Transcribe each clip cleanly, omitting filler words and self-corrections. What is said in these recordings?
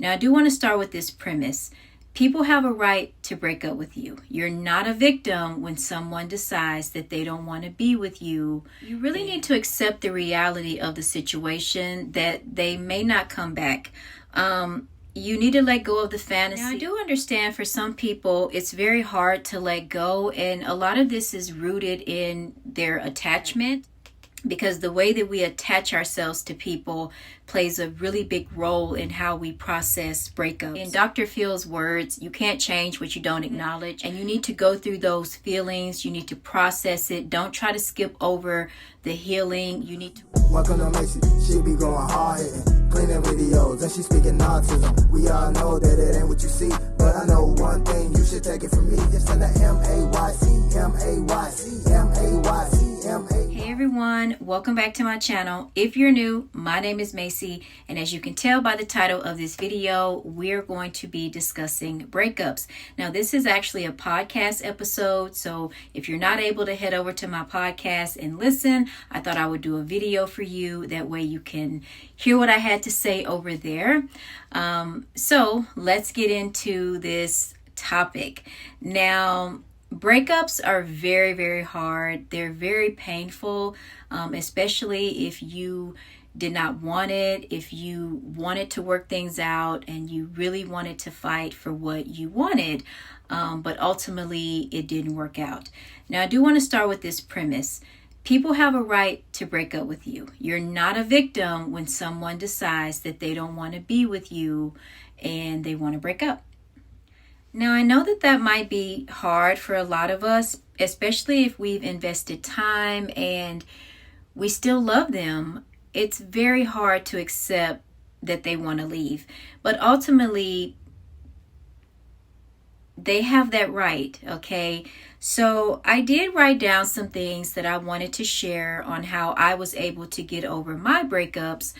Now, I do want to start with this premise. People have a right to break up with you. You're not a victim when someone decides that they don't want to be with you. You really need to accept the reality of the situation, that they may not come back. You need to let go of the fantasy. Now, I do understand for some people it's very hard to let go, and a lot of this is rooted in their attachment, because the way that we attach ourselves to people plays a really big role in how we process breakups. In Dr. Phil's words, you can't change what you don't acknowledge, and you need to go through those feelings. You need to process it. Don't try to skip over the healing. You need to... Welcome to Mayc, she be going hard hitting, cleaning videos, and she speaking autism. We all know that it ain't what you see, but I know one thing, you should take it from me. It's in the Mayc, Mayc. Hey everyone, welcome back to my channel. If you're new, my name is Mayc, and as you can tell by the title of this video, we're going to be discussing breakups. Now, this is actually a podcast episode, so if you're not able to head over to my podcast and listen, I thought I would do a video for you. That way you can hear what I had to say over there. So let's get into this topic. Now, breakups are very, very hard. They're very painful, especially if you did not want it, if you wanted to work things out and you really wanted to fight for what you wanted, but ultimately it didn't work out. Now, I do want to start with this premise. People have a right to break up with you. You're not a victim when someone decides that they don't want to be with you and they want to break up. Now, I know that that might be hard for a lot of us, especially if we've invested time and we still love them. It's very hard to accept that they want to leave. But ultimately, they have that right, okay? So I did write down some things that I wanted to share on how I was able to get over my breakups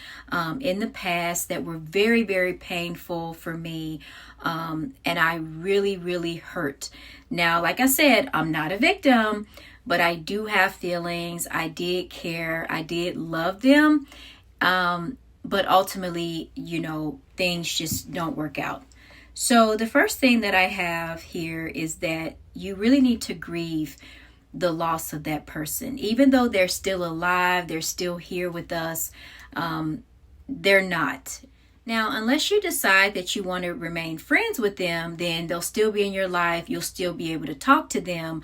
in the past that were very, very painful for me. And I really, really hurt. Now, like I said, I'm not a victim, but I do have feelings. I did care. I did love them. But ultimately, things just don't work out. So the first thing that I have here is that you really need to grieve the loss of that person. Even though they're still alive, they're still here with us, they're not. Now, unless you decide that you want to remain friends with them, then they'll still be in your life. You'll still be able to talk to them.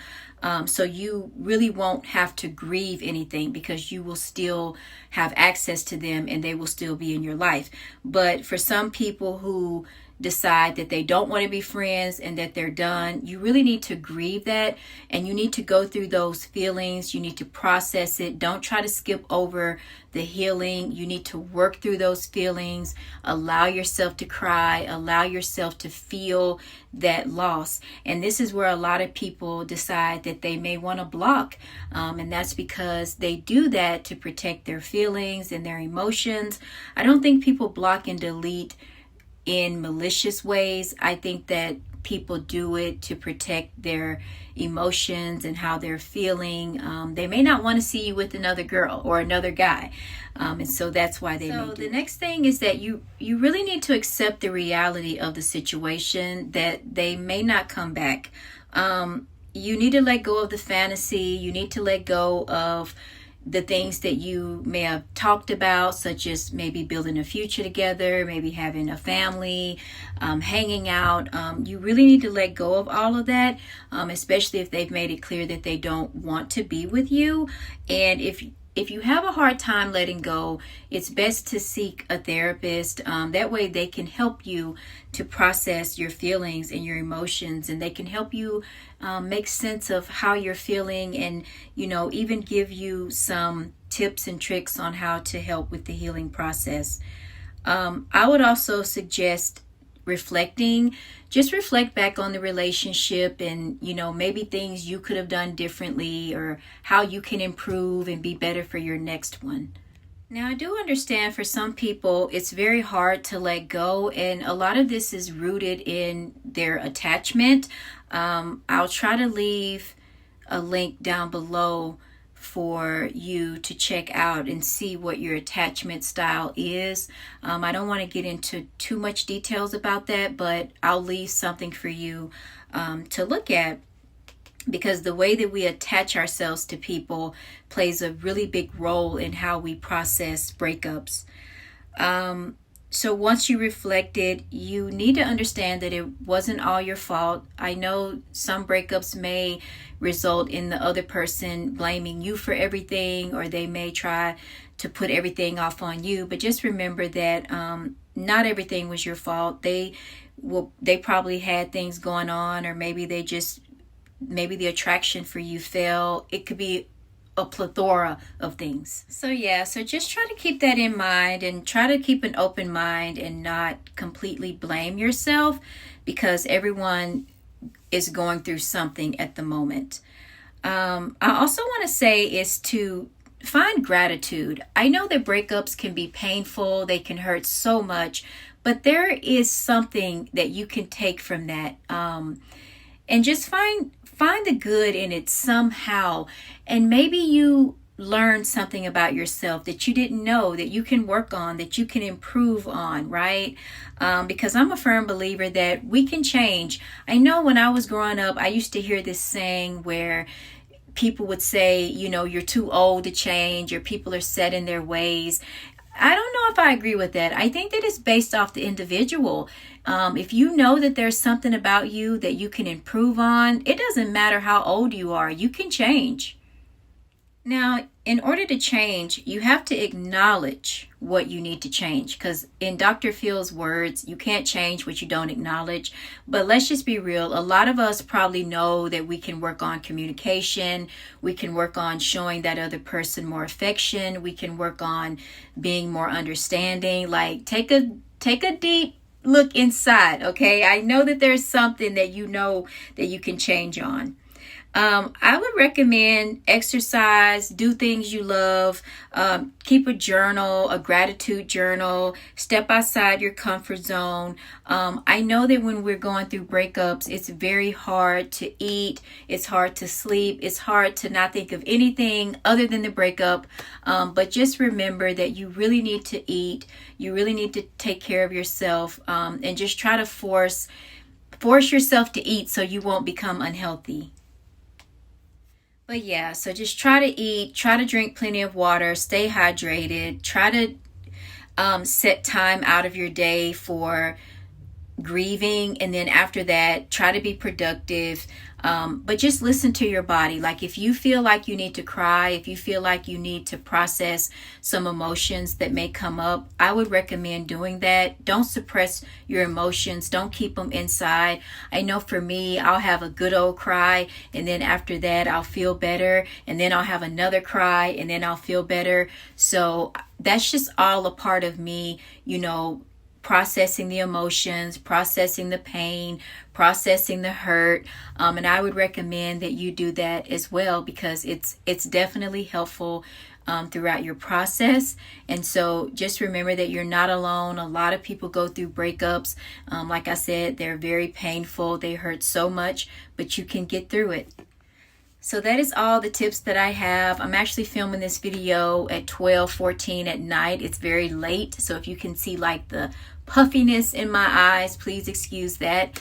So you really won't have to grieve anything because you will still have access to them and they will still be in your life. But for some people who decide that they don't want to be friends and that they're done, you really need to grieve that, and you need to go through those feelings. You need to process it. Don't try to skip over the healing. You need to work through those feelings. Allow yourself to cry. Allow yourself to feel that loss. And this is where a lot of people decide that they may want to block, and that's because they do that to protect their feelings and their emotions. I don't think people block and delete in malicious ways. I think that people do it to protect their emotions and how they're feeling. They may not want to see you with another girl or another guy. And so that's why they may do it. So the next thing is that you really need to accept the reality of the situation, that they may not come back. You need to let go of the fantasy. You need to let go of the things that you may have talked about, such as maybe building a future together, maybe having a family, hanging out. You really need to let go of all of that, especially if they've made it clear that they don't want to be with you. And if you have a hard time letting go, it's best to seek a therapist. That way they can help you to process your feelings and your emotions, and they can help you make sense of how you're feeling, and even give you some tips and tricks on how to help with the healing process. I would also suggest reflecting. Just reflect back on the relationship and maybe things you could have done differently, or how you can improve and be better for your next one. Now, I do understand for some people it's very hard to let go, and a lot of this is rooted in their attachment. I'll try to leave a link down below for you to check out and see what your attachment style is. I don't want to get into too much details about that, but I'll leave something for you to look at, because the way that we attach ourselves to people plays a really big role in how we process breakups. So once you reflected, you need to understand that it wasn't all your fault. I know some breakups may result in the other person blaming you for everything, or they may try to put everything off on you. But just remember that not everything was your fault. They probably had things going on, or maybe the attraction for you fell. It could be a plethora of things. So just try to keep that in mind, and try to keep an open mind and not completely blame yourself, because everyone is going through something at the moment. I also want to say is to find gratitude. I know that breakups can be painful, they can hurt so much, but there is something that you can take from that, and just find the good in it somehow. And maybe you learn something about yourself that you didn't know, that you can work on, that you can improve on, right? Because I'm a firm believer that we can change. I know when I was growing up, I used to hear this saying where people would say, you're too old to change, or people are set in their ways. I don't know if I agree with that. I think that it's based off the individual. If you know that there's something about you that you can improve on, it doesn't matter how old you are, you can change. Now, in order to change, you have to acknowledge what you need to change, because in Dr. Phil's words, you can't change what you don't acknowledge. But let's just be real. A lot of us probably know that we can work on communication. We can work on showing that other person more affection. We can work on being more understanding. Like, take a deep look inside, okay? I know that there's something that you know that you can change on. I would recommend exercise, do things you love, keep a journal, a gratitude journal, step outside your comfort zone. I know that when we're going through breakups, it's very hard to eat, it's hard to sleep, it's hard to not think of anything other than the breakup. But just remember that you really need to eat, you really need to take care of yourself, and just try to force yourself to eat so you won't become unhealthy. But so just try to eat, try to drink plenty of water, stay hydrated, try to set time out of your day for grieving, and then after that, try to be productive. But just listen to your body. Like, if you feel like you need to cry, if you feel like you need to process some emotions that may come up, I would recommend doing that. Don't suppress your emotions. Don't keep them inside. I know for me, I'll have a good old cry, and then after that, I'll feel better, and then I'll have another cry, and then I'll feel better. So that's just all a part of me, processing the emotions, processing the pain, processing the hurt. And I would recommend that you do that as well, because it's definitely helpful throughout your process. And so just remember that you're not alone. A lot of people go through breakups. Like I said, they're very painful. They hurt so much, but you can get through it. So that is all the tips that I have. I'm actually filming this video at 12:14 at night. It's very late, so if you can see like the puffiness in my eyes, please excuse that.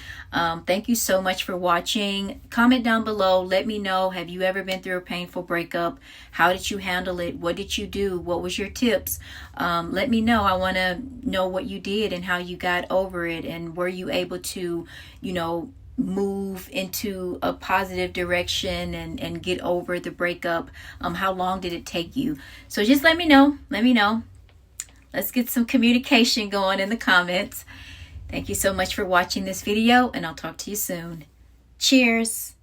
Thank you so much for watching. Comment down below. Let me know, have you ever been through a painful breakup? How did you handle it? What did you do? What was your tips? Let me know. I want to know what you did and how you got over it, and were you able to, move into a positive direction and get over the breakup. How long did it take you? So just let me know. Let's get some communication going in the comments. Thank you so much for watching this video, and I'll talk to you soon. Cheers.